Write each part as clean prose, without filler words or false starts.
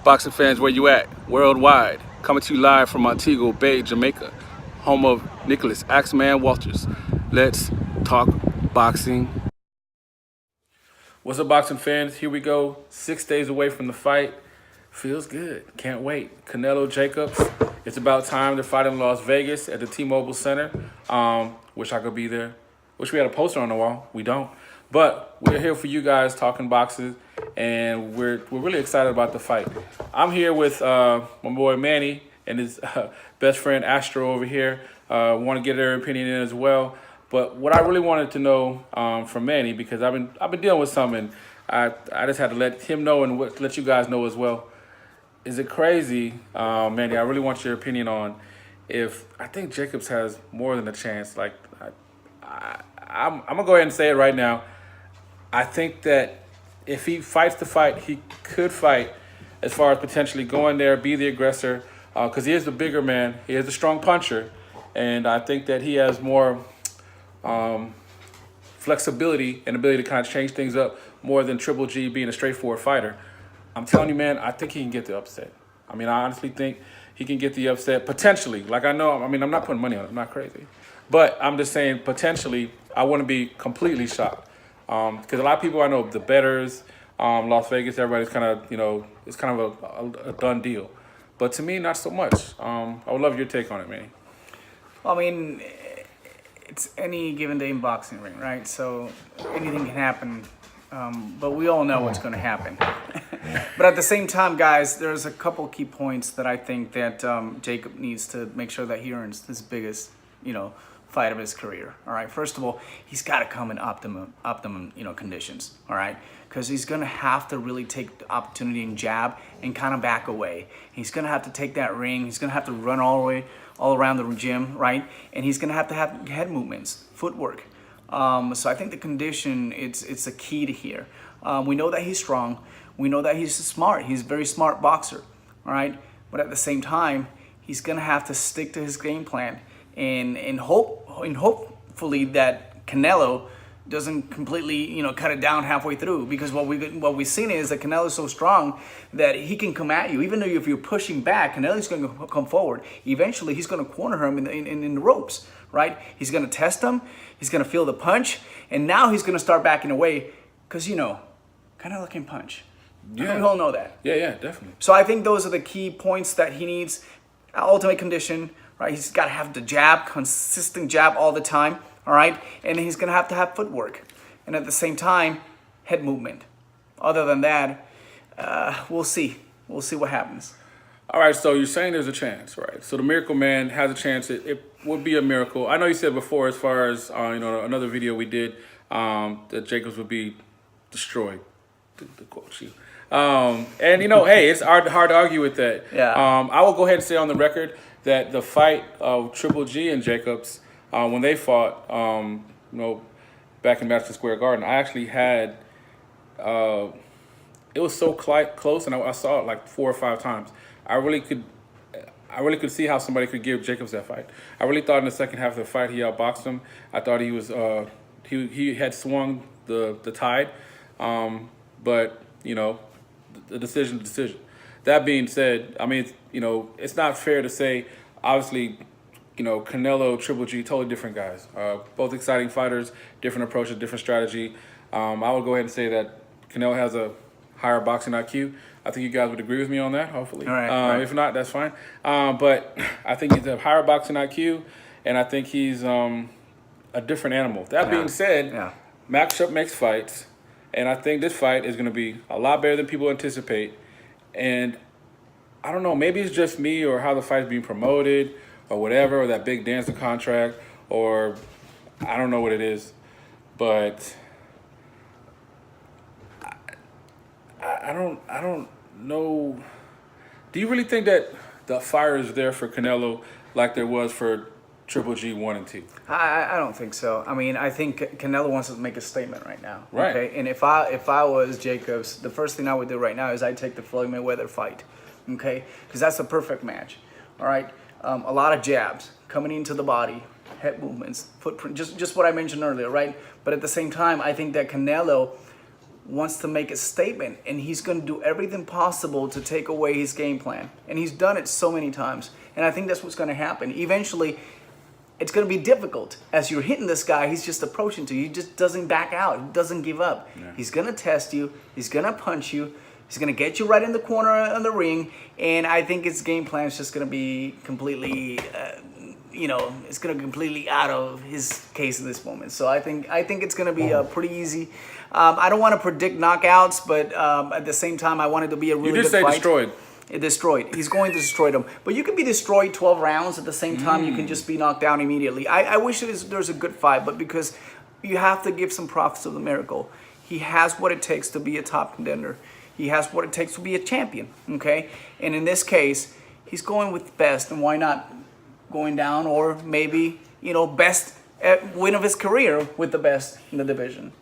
Boxing fans, where you at? Worldwide. Coming to you live from Montego Bay, Jamaica, home of Nicholas Axeman Walters. Let's talk boxing. What's up, boxing fans? Here we go. 6 days away from the fight. Feels good. Can't wait. Canelo Jacobs. It's about time to fight in Las Vegas at the T-Mobile Center. Wish I could be there. Wish we had a poster on the wall. We don't. But we're here for you guys talking boxing, and we're really excited about the fight. I'm here with my boy Manny and his best friend Astro over here. Want to get their opinion in as well. But what I really wanted to know from Manny, because I've been dealing with something, I just had to let him know and let you guys know as well. Is it crazy, Manny? I really want your opinion on if I think Jacobs has more than a chance. Like I'm gonna go ahead and say it right now. I think that if he fights the fight, he could fight as far as potentially going there, be the aggressor, because he is the bigger man. He is a strong puncher, and I think that he has more flexibility and ability to kind of change things up more than Triple G being a straightforward fighter. I'm telling you, man, I think he can get the upset. I mean, I honestly think he can get the upset, potentially. Like, I'm not putting money on it. I'm not crazy. But I'm just saying, potentially, I wouldn't be completely shocked. Because a lot of people I know, the bettors, Las Vegas, everybody's kind of, it's kind of a done deal. But to me, not so much. I would love your take on it, Manny. I mean, it's any given day in boxing ring, right? So anything can happen, but we all know what's going to happen. But at the same time, guys, there's a couple key points that I think that Jacob needs to make sure that he earns his biggest, fight of his career. All right. First of all, he's got to come in optimum, conditions. All right, because he's gonna have to really take the opportunity and jab and kind of back away. He's gonna have to take that ring. He's gonna have to run all around the gym, right? And he's gonna have to have head movements, footwork. So I think the condition it's a key to here. We know that he's strong. We know that he's smart. He's a very smart boxer. All right, but at the same time, he's gonna have to stick to his game plan. And hopefully that Canelo doesn't completely cut it down halfway through, because what we've seen is that Canelo is so strong that he can come at you even though if you're pushing back. Canelo's going to come forward. Eventually he's going to corner him in the ropes, right? He's going to test him. He's going to feel the punch, and now he's going to start backing away because Canelo can punch. Yeah, we all know that. Yeah, definitely. So I think those are the key points that he needs. Ultimate condition. Right, he's got to have the jab, consistent jab all the time, all right? And he's going to have footwork. And at the same time, head movement. Other than that, we'll see. We'll see what happens. All right, so you're saying there's a chance, right? So the Miracle Man has a chance. It would be a miracle. I know you said before, as far as, another video we did, that Jacobs would be destroyed, to quote you. Hey, it's hard to argue with that. Yeah. I will go ahead and say on the record that the fight of Triple G and Jacobs, when they fought, back in Madison Square Garden, I actually had, it was so close, and I saw it like 4 or 5 times. I really could see how somebody could give Jacobs that fight. I really thought in the second half of the fight he outboxed him. I thought he was he had swung the tide, but the decision. That being said, I mean, it's not fair to say, obviously, Canelo, Triple G, totally different guys. Both exciting fighters, different approaches, different strategy. I would go ahead and say that Canelo has a higher boxing IQ. I think you guys would agree with me on that, hopefully. All right. If not, that's fine. But I think he's a higher boxing IQ, and I think he's a different animal. That being said, matchup makes fights, and I think this fight is going to be a lot better than people anticipate. And I don't know, maybe it's just me or how the fight's being promoted or whatever, or that big dancing contract, or I don't know what it is. But I don't know. Do you really think that the fire is there for Canelo like there was for Triple G 1 and 2? I don't think so. I mean, I think Canelo wants to make a statement right now. Right. Okay. And if I was Jacobs, the first thing I would do right now is I'd take the Floyd Mayweather fight. Okay. Because that's a perfect match. All right. A lot of jabs coming into the body, head movements, footprint, just what I mentioned earlier, right? But at the same time, I think that Canelo wants to make a statement, and he's going to do everything possible to take away his game plan. And he's done it so many times. And I think that's what's going to happen. Eventually, it's going to be difficult. As you're hitting this guy, he's just approaching to you. He just doesn't back out. He doesn't give up. Yeah. He's going to test you. He's going to punch you. He's going to get you right in the corner of the ring. And I think his game plan is just going to be completely, it's going to be completely out of his case at this moment. So I think it's going to be pretty easy. I don't want to predict knockouts, but at the same time, I want it to be a really good fight. You did say destroyed. Destroyed. He's going to destroy them. But you can be destroyed 12 rounds at the same time. You can just be knocked down immediately. I wish there's a good fight, but because you have to give some props to the Miracle. He has what it takes to be a top contender. He has what it takes to be a champion, okay? And in this case, he's going with the best, and why not going down or maybe, best win of his career with the best in the division.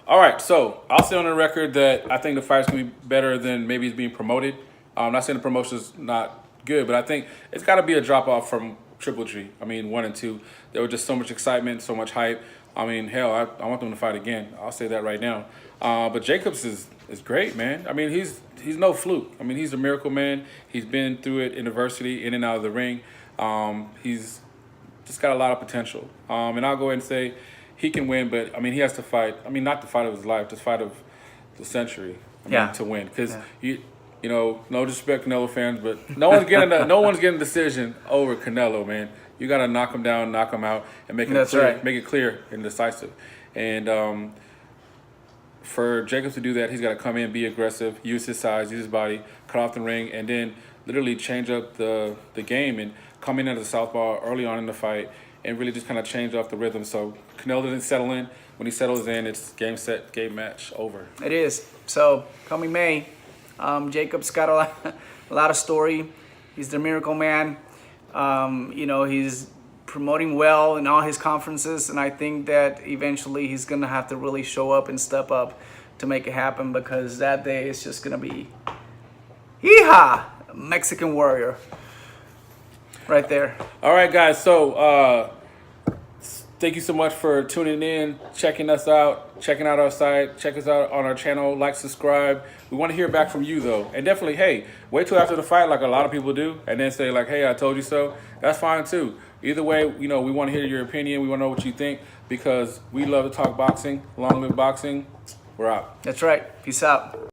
All right, so I'll say on the record that I think the fight's going to be better than maybe it's being promoted. I'm not saying the promotion's not good, but I think it's got to be a drop-off from Triple G. I mean, 1 and 2. There was just so much excitement, so much hype. I mean, hell, I want them to fight again. I'll say that right now. But Jacobs is great, man. I mean, he's no fluke. I mean, he's a miracle man. He's been through it in adversity, in and out of the ring. He's just got a lot of potential. And I'll go ahead and say he can win, but, I mean, he has to fight. I mean, not the fight of his life, the fight of the century. I mean, to win. Because, no disrespect Canelo fans, but no one's getting a decision over Canelo, man. You got to knock him down, knock him out, and make it clear and decisive. And for Jacobs to do that, he's got to come in, be aggressive, use his size, use his body, cut off the ring, and then literally change up the game and come in as a southpaw early on in the fight and really just kind of change off the rhythm. So Canelo didn't settle in. When he settles in, it's game, set, game, match, over. It is. So coming May, Jacobs got a lot of story. He's the miracle man. He's promoting well in all his conferences, and I think that eventually he's going to have to really show up and step up to make it happen, because that day is just going to be hee-haw, Mexican warrior right there. All right, guys, so thank you so much for tuning in, checking us out, checking out our site, check us out on our channel, like, subscribe. We want to hear back from you, though. And definitely, hey, wait till after the fight like a lot of people do, and then say, like, hey, I told you so. That's fine, too. Either way, we want to hear your opinion. We want to know what you think, because we love to talk boxing. Long live boxing. We're out. That's right. Peace out.